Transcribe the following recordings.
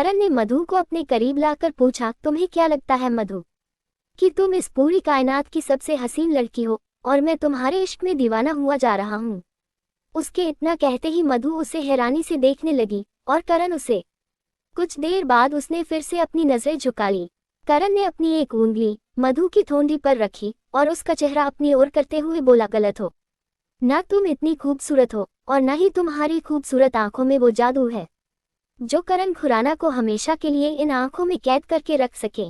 करण ने मधु को अपने करीब लाकर पूछा, तुम्हें क्या लगता है मधु कि तुम इस पूरी कायनात की सबसे हसीन लड़की हो और मैं तुम्हारे इश्क में दीवाना हुआ जा रहा हूँ। उसके इतना कहते ही मधु उसे हैरानी से देखने लगी और करण उसे। कुछ देर बाद उसने फिर से अपनी नजरें झुका ली। करण ने अपनी एक उंगली मधु की ठोंडी पर रखी और उसका चेहरा अपनी ओर करते हुए बोला, गलत हो ना, तुम इतनी खूबसूरत हो और न ही तुम्हारी खूबसूरत आंखों में वो जादू है जो करण खुराना को हमेशा के लिए इन आंखों में कैद करके रख सके।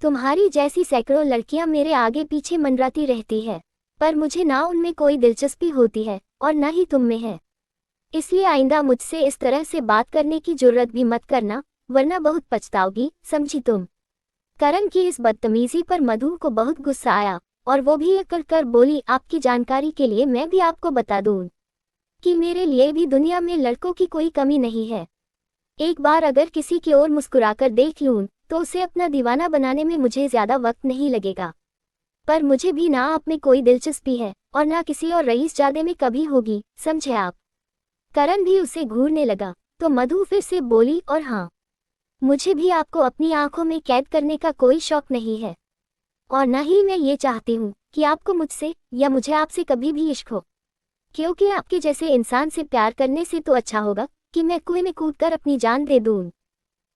तुम्हारी जैसी सैकड़ों लड़कियां मेरे आगे पीछे मंडराती रहती है, पर मुझे ना उनमें कोई दिलचस्पी होती है और न ही तुम में है। इसलिए आइंदा मुझसे इस तरह से बात करने की जुर्रत भी मत करना, वरना बहुत पछताओगी, समझी तुम। करण की इस बदतमीजी पर मधु को बहुत गुस्सा आया और वो भी अकड़ कर बोली, आपकी जानकारी के लिए मैं भी आपको बता दूं कि मेरे लिए भी दुनिया में लड़कों की कोई कमी नहीं है। एक बार अगर किसी की ओर मुस्कुराकर देख लूं तो उसे अपना दीवाना बनाने में मुझे ज्यादा वक्त नहीं लगेगा, पर मुझे भी ना आप में कोई दिलचस्पी है और ना किसी और रईसजादे में कभी होगी, समझे आप। करण भी उसे घूरने लगा तो मधु फिर से बोली, और हाँ, मुझे भी आपको अपनी आंखों में कैद करने का कोई शौक नहीं है और न ही मैं ये चाहती हूँ कि आपको मुझसे या मुझे आपसे कभी भी इश्क हो, क्योंकि आपके जैसे इंसान से प्यार करने से तो अच्छा होगा कि मैं कुएं में कूदकर अपनी जान दे दूं।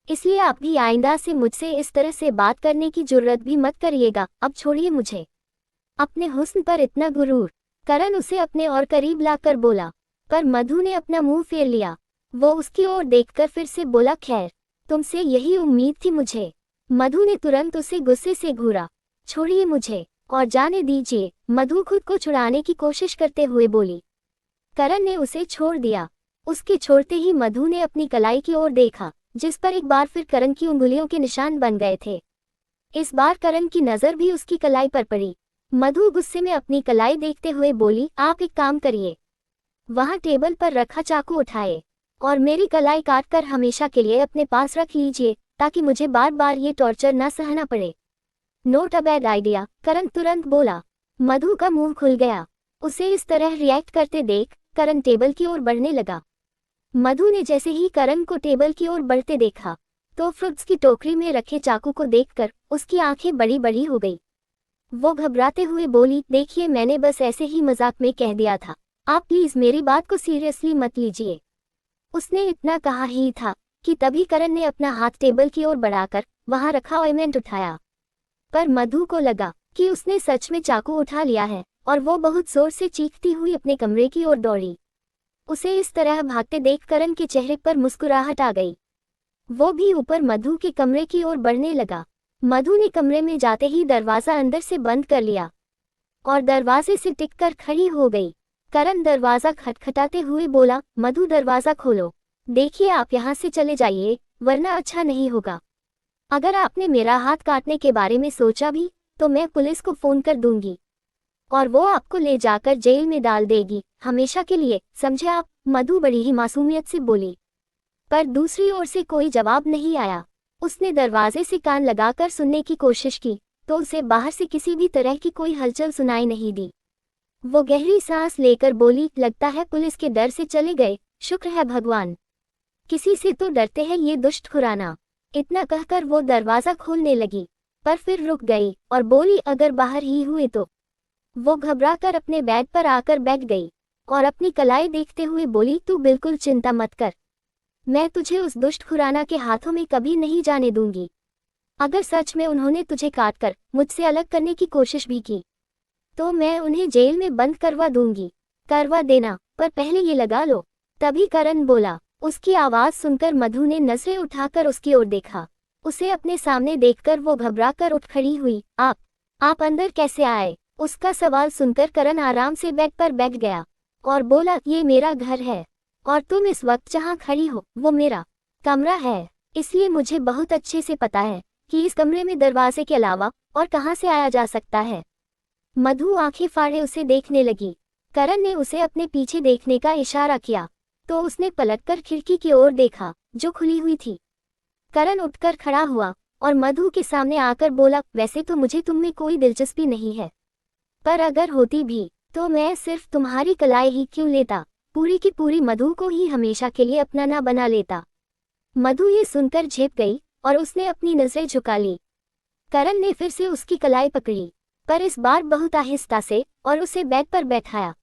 इसलिए आप भी आइंदा से मुझसे इस तरह से बात करने की जुर्रत भी मत करिएगा। अब छोड़िए मुझे, अपने हुस्न पर इतना गुरूर। करण उसे अपने और करीब लाकर बोला, पर मधु ने अपना मुंह फेर लिया। वो उसकी ओर देखकर फिर से बोला, खैर, तुमसे यही उम्मीद थी मुझे। मधु ने तुरंत उसे गुस्से से घूरा। छोड़िए मुझे और जाने दीजिए, मधु खुद को छुड़ाने की कोशिश करते हुए बोली। करण ने उसे छोड़ दिया। उसके छोड़ते ही मधु ने अपनी कलाई की ओर देखा, जिस पर एक बार फिर करण की उंगलियों के निशान बन गए थे। इस बार करण की नजर भी उसकी कलाई पर पड़ी। मधु गुस्से में अपनी कलाई देखते हुए बोली, आप एक काम करिए, वहां टेबल पर रखा चाकू उठाए और मेरी कलाई काटकर हमेशा के लिए अपने पास रख लीजिए, ताकि मुझे बार बार ये टॉर्चर न सहना पड़े। नोट अ बैड आइडिया, करण तुरंत बोला। मधु का मुंह खुल गया। उसे इस तरह रिएक्ट करते देख करण टेबल की ओर बढ़ने लगा। मधु ने जैसे ही करण को टेबल की ओर बढ़ते देखा तो फ्रूट्स की टोकरी में रखे चाकू को देखकर उसकी आंखें बड़ी बड़ी हो गई। वो घबराते हुए बोली, देखिए, मैंने बस ऐसे ही मजाक में कह दिया था, आप प्लीज मेरी बात को सीरियसली मत लीजिए। उसने इतना कहा ही था कि तभी करण ने अपना हाथ टेबल की ओर बढ़ाकर वहां रखा ऑइंटमेंट उठाया, पर मधु को लगा कि उसने सच में चाकू उठा लिया है और वो बहुत जोर से चीखती हुई अपने कमरे की ओर दौड़ी। उसे इस तरह भागते देख करण के चेहरे पर मुस्कुराहट आ गई। वो भी ऊपर मधु के कमरे की ओर बढ़ने लगा। मधु ने कमरे में जाते ही दरवाजा अंदर से बंद कर लिया और दरवाजे से टिककर खड़ी हो गई। करण दरवाजा खटखटाते हुए बोला, मधु दरवाजा खोलो। देखिए, आप यहाँ से चले जाइए, वरना अच्छा नहीं होगा। अगर आपने मेरा हाथ काटने के बारे में सोचा भी तो मैं पुलिस को फोन कर दूंगी और वो आपको ले जाकर जेल में डाल देगी, हमेशा के लिए, समझे आप। मधु बड़ी ही मासूमियत से बोली, पर दूसरी ओर से कोई जवाब नहीं आया। उसने दरवाजे से कान लगाकर सुनने की कोशिश की तो उसे बाहर से किसी भी तरह की कोई हलचल सुनाई नहीं दी। वो गहरी सांस लेकर बोली, लगता है पुलिस के डर से चले गए, शुक्र है भगवान, किसी से तो डरते हैं ये दुष्ट खुराना। इतना कहकर वो दरवाजा खोलने लगी, पर फिर रुक गई और बोली, अगर बाहर ही हुए तो। वो घबराकर अपने बेड पर आकर बैठ गई और अपनी कलाई देखते हुए बोली, तू बिल्कुल चिंता मत कर, मैं तुझे उस दुष्ट खुराना के हाथों में कभी नहीं जाने दूंगी। अगर सच में उन्होंने तुझे काटकर मुझसे अलग करने की कोशिश भी की तो मैं उन्हें जेल में बंद करवा दूंगी। करवा देना, पर पहले ये लगा लो। तभी करण बोला। उसकी आवाज सुनकर मधु ने नजरें उठाकर उसकी ओर देखा। उसे अपने सामने देखकर वो घबराकर उठ खड़ी हुई। आप अंदर कैसे आए? उसका सवाल सुनकर करण आराम से बेड पर बैठ गया और बोला, ये मेरा घर है और तुम इस वक्त जहाँ खड़ी हो वो मेरा कमरा है, इसलिए मुझे बहुत अच्छे से पता है कि इस कमरे में दरवाजे के अलावा और कहाँ से आया जा सकता है। मधु आंखें फाड़े उसे देखने लगी। करण ने उसे अपने पीछे देखने का इशारा किया तो उसने पलटकर खिड़की की ओर देखा जो खुली हुई थी। करण उठकर खड़ा हुआ और मधु के सामने आकर बोला, वैसे तो मुझे तुम में कोई दिलचस्पी नहीं है, पर अगर होती भी तो मैं सिर्फ तुम्हारी कलाई ही क्यों लेता, पूरी की पूरी मधु को ही हमेशा के लिए अपना ना बना लेता। मधु ये सुनकर झेप गई और उसने अपनी नजरें झुका ली। करण ने फिर से उसकी कलाई पकड़ी, पर इस बार बहुत आहिस्ता से, और उसे बेड पर बैठाया।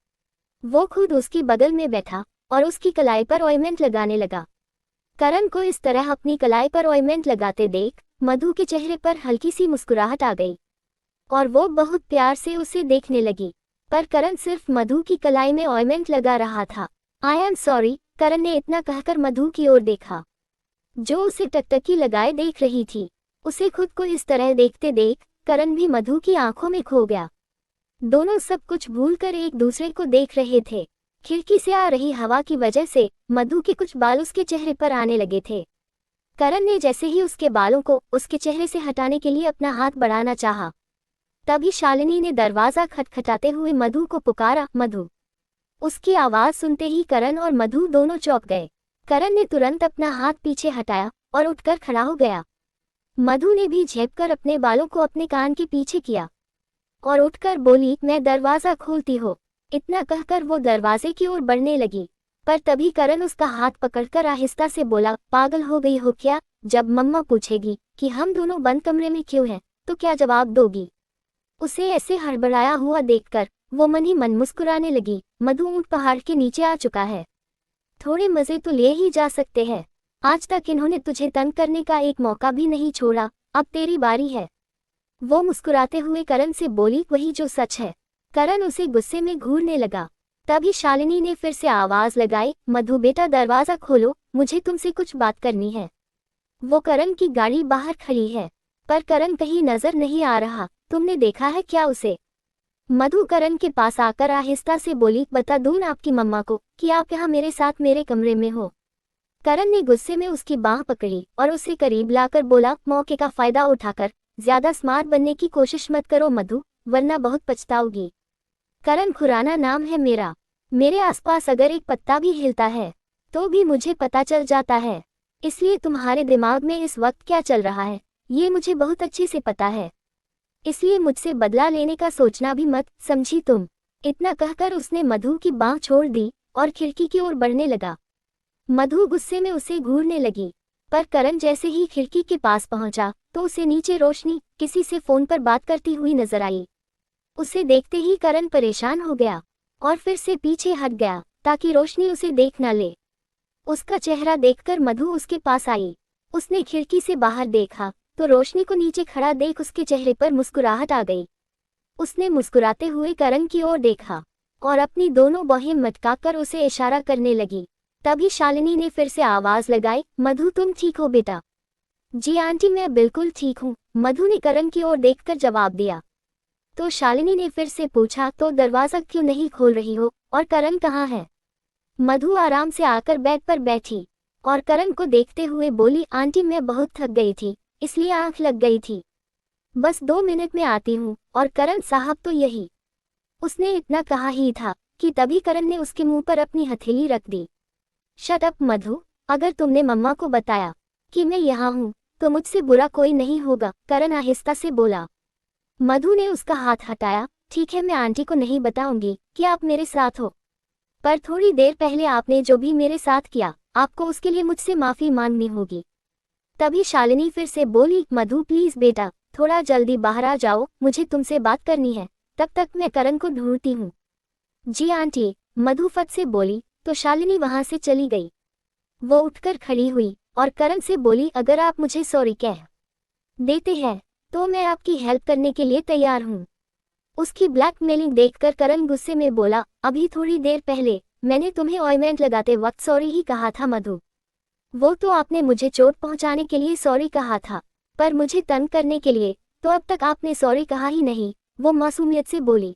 वो खुद उसकी बगल में बैठा और उसकी कलाई पर ऑइंटमेंट लगाने लगा। करण को इस तरह अपनी कलाई पर ऑइंटमेंट लगाते देख मधु के चेहरे पर हल्की सी मुस्कुराहट आ गई और वो बहुत प्यार से उसे देखने लगी, पर करण सिर्फ मधु की कलाई में ऑइंटमेंट लगा रहा था। आई एम सॉरी, करण ने इतना कहकर मधु की ओर देखा, जो उसे टकटकी लगाए देख रही थी। उसे खुद को इस तरह देखते देख करण भी मधु की आंखों में खो गया। दोनों सब कुछ भूलकर एक दूसरे को देख रहे थे। खिड़की से आ रही हवा की वजह से मधु के कुछ बाल उसके चेहरे पर आने लगे थे। करण ने जैसे ही उसके बालों को उसके चेहरे से हटाने के लिए अपना हाथ बढ़ाना चाहा, तभी शालिनी ने दरवाजा खटखटाते हुए मधु को पुकारा, मधु। उसकी आवाज सुनते ही करण और मधु दोनों चौंक गए। करण ने तुरंत अपना हाथ पीछे हटाया और उठकर खड़ा हो गया। मधु ने भी झेपकर अपने बालों को अपने कान के पीछे किया और उठकर बोली, मैं दरवाजा खोलती हो। इतना कहकर वो दरवाजे की ओर बढ़ने लगी, पर तभी करण उसका हाथ पकड़कर आहिस्ता से बोला, पागल हो गई हो क्या? जब मम्मा पूछेगी कि हम दोनों बंद कमरे में क्यों हैं, तो क्या जवाब दोगी? उसे ऐसे हड़बड़ाया हुआ देखकर वो मन ही मन मुस्कुराने लगी। मधु ऊंट पहाड़ के नीचे आ चुका है, थोड़े मजे तो ले ही जा सकते हैं। आज तक इन्होंने तुझे तंग करने का एक मौका भी नहीं छोड़ा, अब तेरी बारी है। वो मुस्कुराते हुए करण से बोली, वही जो सच है। करण उसे गुस्से में घूरने लगा। तभी शालिनी ने फिर से आवाज लगाई, मधु बेटा दरवाजा खोलो, मुझे तुमसे कुछ बात करनी है। वो करण की गाड़ी बाहर खड़ी है, पर करण कहीं नजर नहीं आ रहा। तुमने देखा है क्या उसे? मधु करण के पास आकर आहिस्ता से बोली, बता दूं आपकी मम्मा को कि आप यहाँ मेरे साथ मेरे कमरे में हो? करण ने गुस्से में उसकी बाह पकड़ी और उसे करीब लाकर बोला, मौके का फायदा उठाकर ज्यादा स्मार्ट बनने की कोशिश मत करो मधु, वरना बहुत पछताओगी। करण खुराना नाम है मेरा। मेरे आसपास अगर एक पत्ता भी हिलता है तो भी मुझे पता चल जाता है। इसलिए तुम्हारे दिमाग में इस वक्त क्या चल रहा है ये मुझे बहुत अच्छे से पता है। इसलिए मुझसे बदला लेने का सोचना भी मत, समझी तुम? इतना कहकर उसने मधु की बांह छोड़ दी और खिड़की की ओर बढ़ने लगा। मधु गुस्से में उसे घूरने लगी, पर करण जैसे ही खिड़की के पास पहुंचा तो उसे नीचे रोशनी किसी से फोन पर बात करती हुई नजर आई। उसे देखते ही करण परेशान हो गया और फिर से पीछे हट गया ताकि रोशनी उसे देख न ले। उसका चेहरा देखकर मधु उसके पास आई। उसने खिड़की से बाहर देखा तो रोशनी को नीचे खड़ा देख उसके चेहरे पर मुस्कुराहट आ गई। उसने मुस्कुराते हुए करण की ओर देखा और अपनी दोनों बाहें मटकाकर उसे इशारा करने लगी। तभी शालिनी ने फिर से आवाज लगाई, मधु तुम ठीक हो बेटा? जी आंटी मैं बिल्कुल ठीक हूँ, मधु ने करण की ओर देखकर जवाब दिया। तो शालिनी ने फिर से पूछा, तो दरवाजा क्यों नहीं खोल रही हो और करण कहाँ है? मधु आराम से आकर बेड पर बैठी और करण को देखते हुए बोली, आंटी मैं बहुत थक गई थी इसलिए आंख लग गई थी, बस 2 मिनट में आती हूँ। और करण साहब तो यही। उसने इतना कहा ही था कि तभी करण ने उसके मुंह पर अपनी हथेली रख दी। शट अप मधु, अगर तुमने मम्मा को बताया कि मैं यहाँ हूँ तो मुझसे बुरा कोई नहीं होगा, करण आहिस्ता से बोला। मधु ने उसका हाथ हटाया, ठीक है मैं आंटी को नहीं बताऊंगी कि आप मेरे साथ हो, पर थोड़ी देर पहले आपने जो भी मेरे साथ किया आपको उसके लिए मुझसे माफी मांगनी होगी। तभी शालिनी फिर से बोली, मधु प्लीज बेटा थोड़ा जल्दी बाहर आ जाओ, मुझे तुमसे बात करनी है, तब तक मैं करण को ढूंढती हूँ। जी आंटी, मधु फट से बोली तो शालिनी वहां से चली गई। वो उठकर खड़ी हुई और करण से बोली, अगर आप मुझे सॉरी कह देते हैं तो मैं आपकी हेल्प करने के लिए तैयार हूँ। उसकी ब्लैकमेलिंग देखकर करण गुस्से में बोला, अभी थोड़ी देर पहले मैंने तुम्हें ऑइंटमेंट लगाते वक्त सॉरी ही कहा था मधु। वो तो आपने मुझे चोट पहुंचाने के लिए सॉरी कहा था, पर मुझे तंग करने के लिए तो अब तक आपने सॉरी कहा ही नहीं, वो मासूमियत से बोली।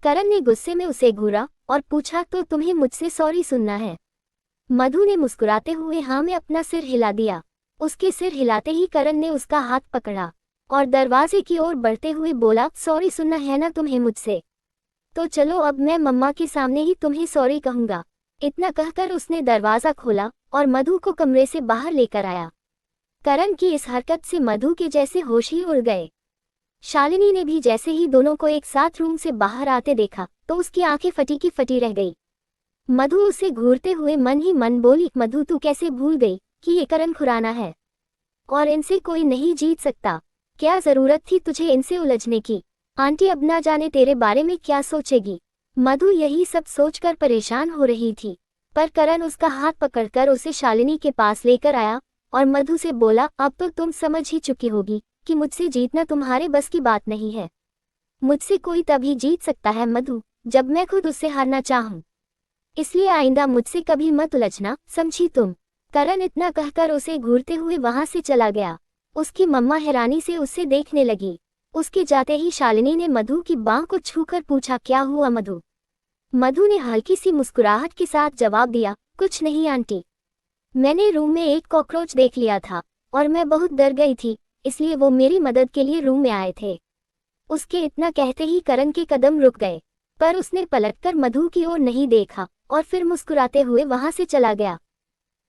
करण ने गुस्से में उसे घूरा और पूछा, तो तुम्हें मुझसे सॉरी सुनना है? मधु ने मुस्कुराते हुए हाँ में अपना सिर हिला दिया। उसके सिर हिलाते ही करण ने उसका हाथ पकड़ा और दरवाजे की ओर बढ़ते हुए बोला, सॉरी सुनना है ना तुम्हें मुझसे? तो चलो अब मैं मम्मा के सामने ही तुम्हें सॉरी कहूंगा। इतना कहकर उसने दरवाजा खोला और मधु को कमरे से बाहर लेकर आया। करण की इस हरकत से मधु के जैसे होश ही उड़ गए। शालिनी ने भी जैसे ही दोनों को एक साथ रूम से बाहर आते देखा तो उसकी आंखें फटी की फटी रह गई। मधु उसे घूरते हुए मन ही मन बोली, मधु तू कैसे भूल गई कि ये करण खुराना है और इनसे कोई नहीं जीत सकता। क्या जरूरत थी तुझे इनसे उलझने की? आंटी अब ना जाने तेरे बारे में क्या सोचेगी। मधु यही सब सोचकर परेशान हो रही थी, पर करण उसका हाथ पकड़कर उसे शालिनी के पास लेकर आया और मधु से बोला, अब तो तुम समझ ही चुकी होगी कि मुझसे जीतना तुम्हारे बस की बात नहीं है। मुझसे कोई तभी जीत सकता है मधु, जब मैं खुद उससे हारना चाहूं। इसलिए आइंदा मुझसे कभी मत उलझना, समझी तुम? करण इतना कहकर उसे घूरते हुए वहां से चला गया। उसकी मम्मा हैरानी से उसे देखने लगी। उसके जाते ही शालिनी ने मधु की बांह को छूकर पूछा, क्या हुआ मधु? मधु ने हल्की सी मुस्कुराहट के साथ जवाब दिया, कुछ नहीं आंटी, मैंने रूम में एक कॉकरोच देख लिया था और मैं बहुत डर गई थी, इसलिए वो मेरी मदद के लिए रूम में आए थे। उसके इतना कहते ही करण के कदम रुक गए, पर उसने पलटकर मधु की ओर नहीं देखा और फिर मुस्कुराते हुए वहां से चला गया।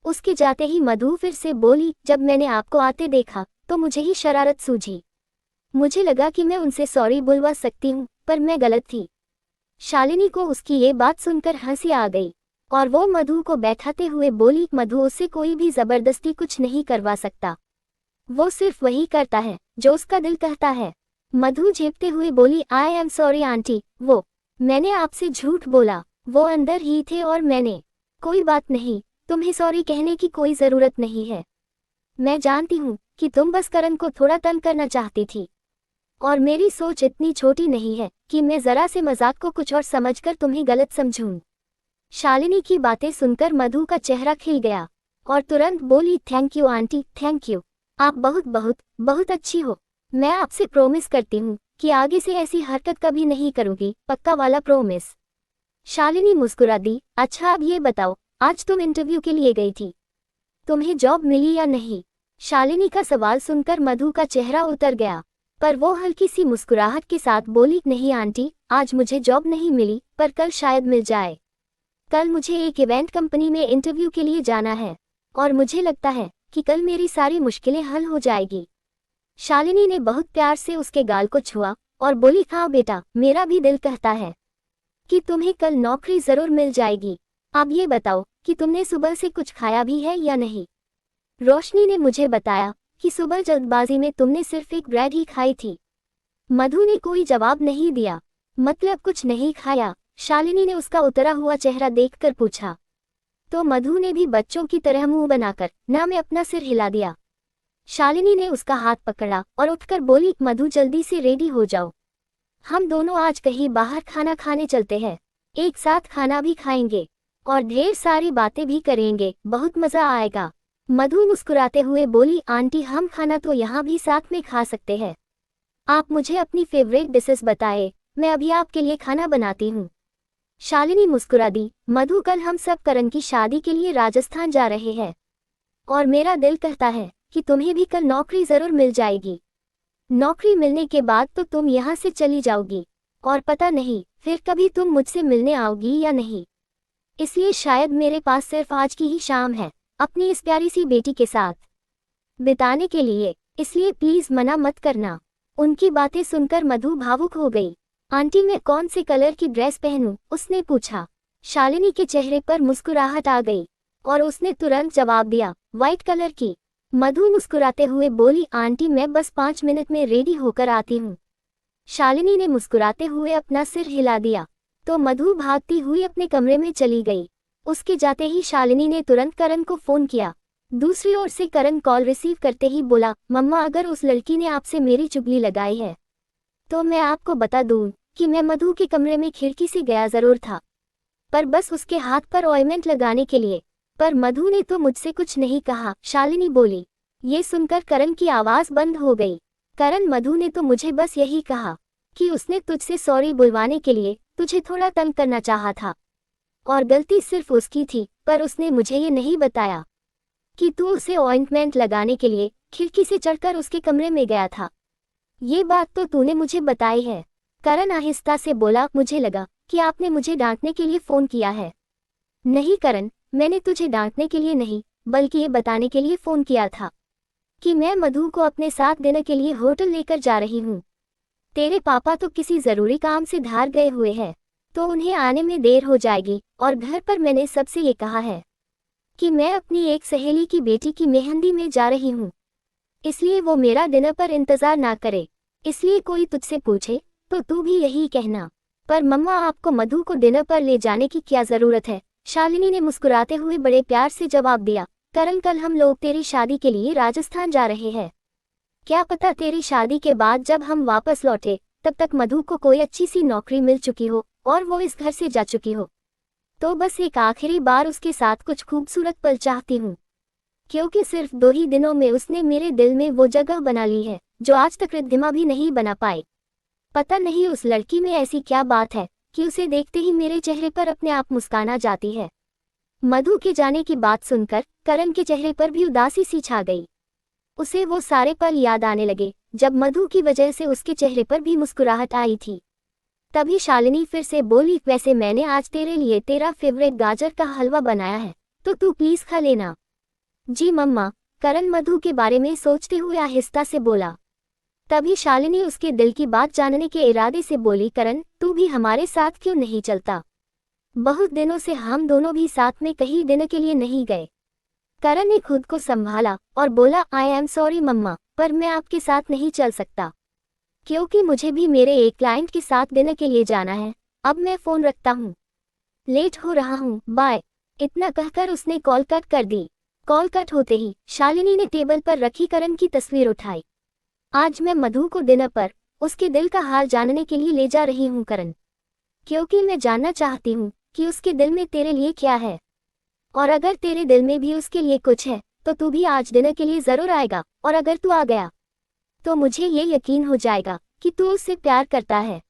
उसके जाते ही मधु फिर से बोली, जब मैंने आपको आते देखा तो मुझे ही शरारत सूझी। मुझे लगा कि मैं उनसे सॉरी बुलवा सकती हूँ, पर मैं गलत थी। शालिनी को उसकी ये बात सुनकर हंसी आ गई और वो मधु को बैठाते हुए बोली, मधु उससे कोई भी जबरदस्ती कुछ नहीं करवा सकता, वो सिर्फ वही करता है जो उसका दिल कहता है। मधु झेपते हुए बोली, आई एम सॉरी आंटी, मैंने आपसे झूठ बोला, वो अंदर ही थे और मैंने। कोई बात नहीं, तुम्हें सॉरी कहने की कोई जरूरत नहीं है। मैं जानती हूँ कि तुम बस करण को थोड़ा तंग करना चाहती थी और मेरी सोच इतनी छोटी नहीं है कि मैं जरा से मजाक को कुछ और समझकर तुम्हें गलत समझूं। शालिनी की बातें सुनकर मधु का चेहरा खिल गया और तुरंत बोली, thank you aunty, thank you, आप बहुत बहुत बहुत अच्छी हो। मैं आपसे प्रॉमिस करती हूँ कि आगे से ऐसी हरकत कभी नहीं करूँगी, पक्का वाला प्रॉमिस। शालिनी मुस्कुरा दी। अच्छा अब ये बताओ, आज तुम इंटरव्यू के लिए गई थी, तुम्हें जॉब मिली या नहीं? शालिनी का सवाल सुनकर मधु का चेहरा उतर गया, पर वो हल्की सी मुस्कुराहट के साथ बोली, नहीं आंटी, आज मुझे जॉब नहीं मिली, पर कल शायद मिल जाए। कल मुझे एक इवेंट कंपनी में इंटरव्यू के लिए जाना है और मुझे लगता है कि कल मेरी सारी मुश्किलें हल हो जाएगी। शालिनी ने बहुत प्यार से उसके गाल को छुआ और बोली, हाँ बेटा, मेरा भी दिल कहता है कि तुम्हें कल नौकरी जरूर मिल जाएगी। अब ये बताओ कि तुमने सुबह से कुछ खाया भी है या नहीं? रोशनी ने मुझे बताया कि सुबह जल्दबाजी में तुमने सिर्फ एक ब्रेड ही खाई थी। मधु ने कोई जवाब नहीं दिया। मतलब कुछ नहीं खाया? शालिनी ने उसका उतरा हुआ चेहरा देखकर पूछा। तो मधु ने भी बच्चों की तरह मुंह बनाकर ना में अपना सिर हिला दिया। शालिनी ने उसका हाथ पकड़ा और उठकर बोली, मधु जल्दी से रेडी हो जाओ, हम दोनों आज कहीं बाहर खाना खाने चलते हैं। एक साथ खाना भी खाएंगे और ढेर सारी बातें भी करेंगे, बहुत मजा आएगा। मधु मुस्कुराते हुए बोली, आंटी हम खाना तो यहाँ भी साथ में खा सकते हैं। आप मुझे अपनी फेवरेट डिशेस बताएं, मैं अभी आपके लिए खाना बनाती हूँ। शालिनी मुस्कुरा दी। मधु कल हम सब करण की शादी के लिए राजस्थान जा रहे हैं और मेरा दिल कहता है कि तुम्हें भी कल नौकरी जरूर मिल जाएगी। नौकरी मिलने के बाद तो तुम यहाँ से चली जाओगी और पता नहीं फिर कभी तुम मुझसे मिलने आओगी या नहीं। इसलिए शायद मेरे पास सिर्फ आज की ही शाम है अपनी इस प्यारी सी बेटी के साथ बिताने के लिए, इसलिए प्लीज मना मत करना। उनकी बातें सुनकर मधु भावुक हो गई। आंटी मैं कौन से कलर की ड्रेस पहनूं? उसने पूछा। शालिनी के चेहरे पर मुस्कुराहट आ गई और उसने तुरंत जवाब दिया, व्हाइट कलर की। मधु मुस्कुराते हुए बोली, आंटी मैं बस 5 मिनट में रेडी होकर आती हूँ। शालिनी ने मुस्कुराते हुए अपना सिर हिला दिया तो मधु भागती हुई अपने कमरे में चली गई। उसके जाते ही शालिनी ने तुरंत करण को फोन किया। दूसरी ओर से करण कॉल रिसीव करते ही बोला, मम्मा अगर उस लड़की ने आपसे मेरी चुगली लगाई है तो मैं आपको बता दूं कि मैं मधु के कमरे में खिड़की से गया जरूर था, पर बस उसके हाथ पर ऑइंटमेंट लगाने के लिए, पर मधु ने तो मुझसे कुछ नहीं कहा। शालिनी बोली। ये सुनकर करण की आवाज बंद हो गई। करण, मधु ने तो मुझे बस यही कहा कि उसने तुझसे सॉरी बुलवाने के लिए तुझे थोड़ा तंग करना चाहा था और गलती सिर्फ उसकी थी, पर उसने मुझे ये नहीं बताया कि तू उसे ऑइंटमेंट लगाने के लिए खिड़की से चढ़कर उसके कमरे में गया था। ये बात तो तूने मुझे बताई है। करण आहिस्ता से बोला, मुझे लगा कि आपने मुझे डांटने के लिए फोन किया है। नहीं करण, मैंने तुझे डांटने के लिए नहीं बल्कि ये बताने के लिए फोन किया था कि मैं मधु को अपने साथ डिनर के लिए होटल लेकर जा रही हूँ। तेरे पापा तो किसी जरूरी काम से धार गए हुए हैं तो उन्हें आने में देर हो जाएगी और घर पर मैंने सबसे ये कहा है कि मैं अपनी एक सहेली की बेटी की मेहंदी में जा रही हूँ, इसलिए वो मेरा डिनर पर इंतजार ना करे। इसलिए कोई तुझसे पूछे तो तू भी यही कहना। पर मम्मा, आपको मधु को डिनर पर ले जाने की क्या जरूरत है? शालिनी ने मुस्कुराते हुए बड़े प्यार से जवाब दिया। करण, कल हम लोग तेरी शादी के लिए राजस्थान जा रहे हैं। क्या पता तेरी शादी के बाद जब हम वापस लौटे तब तक मधु को कोई अच्छी सी नौकरी मिल चुकी हो और वो इस घर से जा चुकी हो। तो बस एक आखिरी बार उसके साथ कुछ खूबसूरत पल चाहती हूँ, क्योंकि सिर्फ 2 ही दिनों में उसने मेरे दिल में वो जगह बना ली है जो आज तक रिद्धिमा भी नहीं बना पाई। पता नहीं उस लड़की में ऐसी क्या बात है कि उसे देखते ही मेरे चेहरे पर अपने आप मुस्कान आ जाती है। मधु के जाने की बात सुनकर करण के चेहरे पर भी उदासी सी छा गई। उसे वो सारे पल याद आने लगे जब मधु की वजह से उसके चेहरे पर भी मुस्कुराहट आई थी। तभी शालिनी फिर से बोली, वैसे मैंने आज तेरे लिए तेरा फेवरेट गाजर का हलवा बनाया है, तो तू प्लीज खा लेना। जी मम्मा, करण मधु के बारे में सोचते हुए आहिस्ता से बोला। तभी शालिनी उसके दिल की बात जानने के इरादे से बोली, करण तू भी हमारे साथ क्यों नहीं चलता? बहुत दिनों से हम दोनों भी साथ में कहीं डिनर के लिए नहीं गए। करण ने खुद को संभाला और बोला, आई एम सॉरी मम्मा, पर मैं आपके साथ नहीं चल सकता, क्योंकि मुझे भी मेरे एक क्लाइंट के साथ डिनर के लिए जाना है। अब मैं फोन रखता हूँ, लेट हो रहा हूँ, बाय। इतना कहकर उसने कॉल कट कर दी। कॉल कट होते ही शालिनी ने टेबल पर रखी करण की तस्वीर उठाई। आज मैं मधु को डिनर पर उसके दिल का हाल जानने के लिए ले जा रही हूँ करण, क्योंकि मैं जानना चाहती हूँ कि उसके दिल में तेरे लिए क्या है, और अगर तेरे दिल में भी उसके लिए कुछ है तो तू भी आज डिनर के लिए जरूर आएगा। और अगर तू आ गया तो मुझे ये यकीन हो जाएगा कि तू उससे प्यार करता है।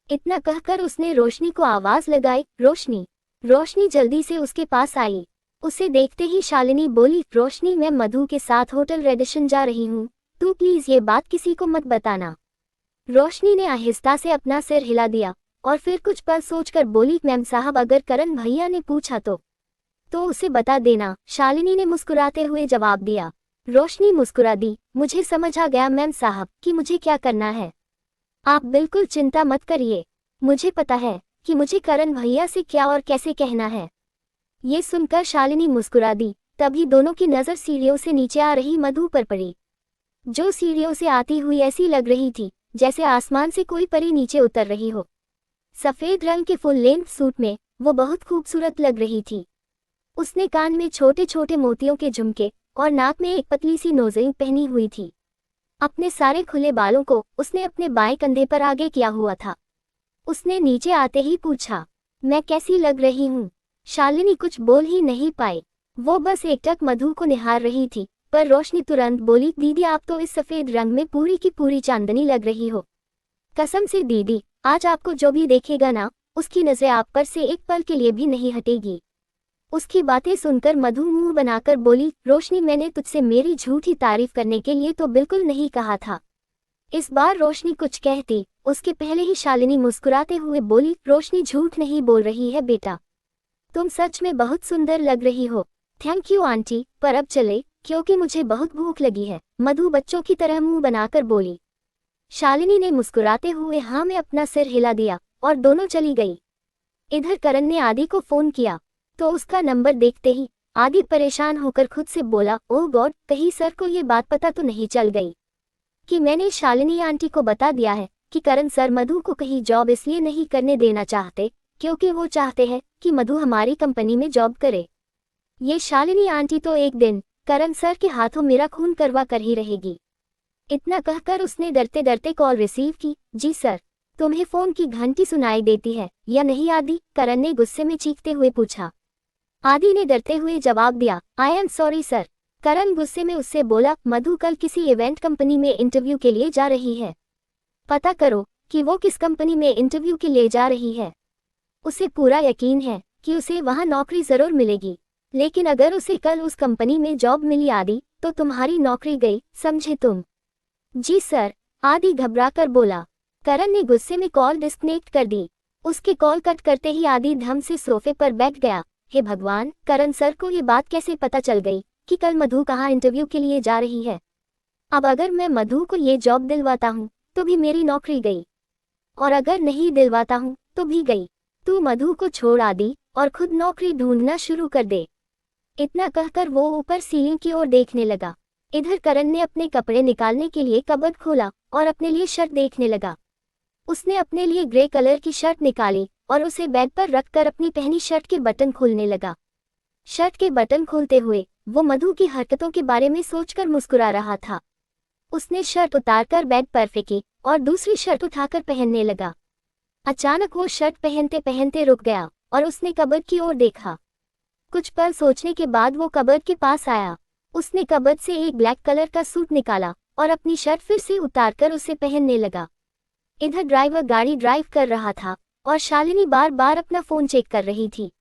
इतना कहकर उसने रोशनी को आवाज लगाई, रोशनी। रोशनी जल्दी से उसके पास आई। उसे देखते ही शालिनी बोली, रोशनी मैं मधु के साथ होटल रेडिशन जा रही हूँ, तू प्लीज ये बात किसी को मत बताना। रोशनी ने आहिस्ता से अपना सिर हिला दिया और फिर कुछ पल सोचकर बोली, मैम साहब, अगर करण भैया ने पूछा तो उसे बता देना। शालिनी ने मुस्कुराते हुए जवाब दिया। रोशनी मुस्कुरा दी, मुझे समझ आ गया मैम साहब कि मुझे क्या करना है। आप बिल्कुल चिंता मत करिए, मुझे पता है कि मुझे करण भैया से क्या और कैसे कहना है। ये सुनकर शालिनी मुस्कुरा दी। तभी दोनों की नजर सीढ़ियों से नीचे आ रही मधु पर पड़ी, जो सीढ़ियों से आती हुई ऐसी लग रही थी जैसे आसमान से कोई परी नीचे उतर रही हो। सफेद रंग के फुल लेंथ सूट में वो बहुत खूबसूरत लग रही थी। उसने कान में छोटे छोटे मोतियों के झुमके और नाक में एक पतली सी नोज़रिंग पहनी हुई थी। अपने सारे खुले बालों को उसने अपने बाएं कंधे पर आगे किया हुआ था। उसने नीचे आते ही पूछा, मैं कैसी लग रही हूँ? शालिनी कुछ बोल ही नहीं पाई, वो बस एकटक मधु को निहार रही थी। पर रोशनी तुरंत बोली, दीदी आप तो इस सफेद रंग में पूरी की पूरी चांदनी लग रही हो। कसम से दीदी, आज आपको जो भी देखेगा ना, उसकी नजरें आप पर से एक पल के लिए भी नहीं हटेगी। उसकी बातें सुनकर मधु मुंह बनाकर बोली, रोशनी मैंने तुझसे मेरी झूठी तारीफ करने के लिए तो बिल्कुल नहीं कहा था। इस बार रोशनी कुछ कहती उसके पहले ही शालिनी मुस्कुराते हुए बोली, रोशनी झूठ नहीं बोल रही है बेटा, तुम सच में बहुत सुंदर लग रही हो। थैंक यू आंटी, पर अब चले क्योंकि मुझे बहुत भूख लगी है, मधु बच्चों की तरह मुंह बनाकर बोली। शालिनी ने मुस्कुराते हुए हाँ में अपना सिर हिला दिया और दोनों चली गई। इधर करण ने आदि को फोन किया तो उसका नंबर देखते ही आदि परेशान होकर खुद से बोला, ओह गॉड, कहीं सर को ये बात पता तो नहीं चल गई कि मैंने शालिनी आंटी को बता दिया है कि करण सर मधु को कहीं जॉब इसलिए नहीं करने देना चाहते क्योंकि वो चाहते हैं कि मधु हमारी कंपनी में जॉब करे। ये शालिनी आंटी तो एक दिन करण सर के हाथों मेरा खून करवा कर ही रहेगी। इतना कहकर उसने डरते डरते कॉल रिसीव की। जी सर। तुम्हें फोन की घंटी सुनाई देती है या नहीं आदि? करण ने गुस्से में चीखते हुए पूछा। आदि ने डरते हुए जवाब दिया, आई एम सॉरी सर। करण गुस्से में उससे बोला, मधु कल किसी इवेंट कंपनी में इंटरव्यू के लिए जा रही है, पता करो कि वो किस कंपनी में इंटरव्यू के लिए जा रही है। उसे पूरा यकीन है कि उसे वहां नौकरी जरूर मिलेगी, लेकिन अगर उसे कल उस कंपनी में जॉब मिली आदि तो तुम्हारी नौकरी गई, समझे तुम? जी सर, आदि घबराकर बोला। करण ने गुस्से में कॉल डिस्कनेक्ट कर दी। उसके कॉल कट करते ही आदि धम से सोफे पर बैठ गया। हे भगवान, करण सर को ये बात कैसे पता चल गई कि कल मधु कहाँ इंटरव्यू के लिए जा रही है? अब अगर मैं मधु को ये जॉब दिलवाता हूँ तो भी मेरी नौकरी गई, और अगर नहीं दिलवाता हूँ तो भी गई। तू मधु को छोड़ आदि और खुद नौकरी ढूंढना शुरू कर दे। इतना कहकर वो ऊपर सीलिंग की ओर देखने लगा। इधर करण ने अपने कपड़े निकालने के लिए कबर्ड खोला और अपने लिए शर्ट देखने लगा। उसने अपने लिए ग्रे कलर की शर्ट निकाली और उसे बेड पर रखकर अपनी पहनी शर्ट के बटन खोलने लगा। शर्ट के बटन खोलते हुए वो मधु की हरकतों के बारे में सोचकर मुस्कुरा रहा था। उसने शर्ट उतारकर बेड पर फेंकी और दूसरी शर्ट उठाकर पहनने लगा। अचानक वो शर्ट पहनते पहनते रुक गया और उसने कबर्ड की ओर देखा। कुछ पल सोचने के बाद वो कबर्ड के पास आया। उसने कबर्ड से एक ब्लैक कलर का सूट निकाला और अपनी शर्ट फिर से उतारकर उसे पहनने लगा। इधर ड्राइवर गाड़ी ड्राइव कर रहा था और शालिनी बार बार अपना फोन चेक कर रही थी।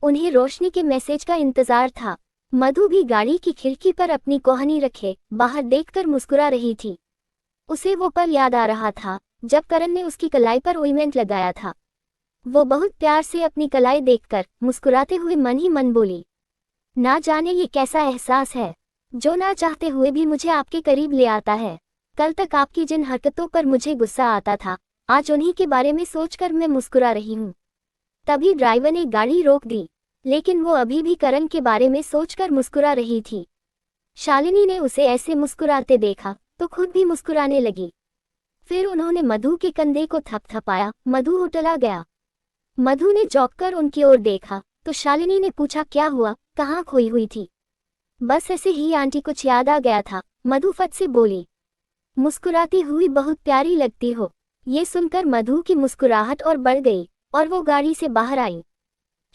उन्हें रोशनी के मैसेज का इंतजार था। मधु भी गाड़ी की खिड़की पर अपनी कोहनी रखे बाहर देखकर मुस्कुरा रही थी। उसे वो पल याद आ रहा था जब करण ने उसकी कलाई पर ऑइंटमेंट लगाया था। वो बहुत प्यार से अपनी कलाई देखकर मुस्कुराते हुए मन ही मन बोली, ना जाने ये कैसा एहसास है जो ना चाहते हुए भी मुझे आपके करीब ले आता है। कल तक आपकी जिन हरकतों पर मुझे गुस्सा आता था, आज उन्हीं के बारे में सोचकर मैं मुस्कुरा रही हूँ। तभी ड्राइवर ने गाड़ी रोक दी, लेकिन वो अभी भी करण के बारे में सोचकर मुस्कुरा रही थी। शालिनी ने उसे ऐसे मुस्कुराते देखा तो खुद भी मुस्कुराने लगी। फिर उन्होंने मधु के कंधे को थपथपाया। मधु उठला गया। मधु ने चौंककर उनकी ओर देखा तो शालिनी ने पूछा, क्या हुआ, कहाँ खोई हुई थी? बस ऐसे ही आंटी, कुछ याद आ गया था, मधु फट से बोली। मुस्कुराती हुई बहुत प्यारी लगती हो। ये सुनकर मधु की मुस्कुराहट और बढ़ गई और वो गाड़ी से बाहर आई।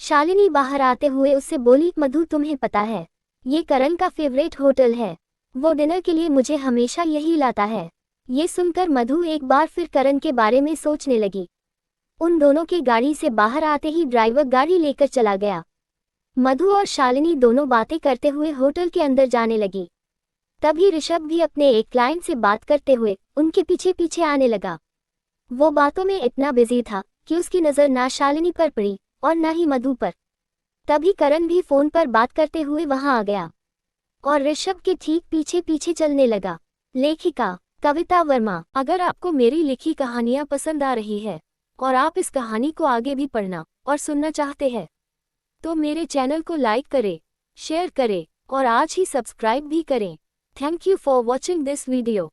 शालिनी बाहर आते हुए उससे बोली, मधु तुम्हें पता है ये करण का फेवरेट होटल है। वो डिनर के लिए मुझे हमेशा यही लाता है। ये सुनकर मधु एक बार फिर करण के बारे में सोचने लगी। उन दोनों के गाड़ी से बाहर आते ही ड्राइवर गाड़ी लेकर चला गया। मधु और शालिनी दोनों बातें करते हुए होटल के अंदर जाने लगी। तभी ऋषभ भी अपने एक क्लाइंट से बात करते हुए उनके पीछे पीछे आने लगा। वो बातों में इतना बिजी था कि उसकी नज़र ना शालिनी पर पड़ी और ना ही मधु पर। तभी करण भी फोन पर बात करते हुए वहां आ गया और ऋषभ के ठीक पीछे पीछे चलने लगा। लेखिका कविता वर्मा। अगर आपको मेरी लिखी कहानियां पसंद आ रही है और आप इस कहानी को आगे भी पढ़ना और सुनना चाहते हैं तो मेरे चैनल को लाइक करें, शेयर करें और आज ही सब्सक्राइब भी करें। Thank you for watching this video.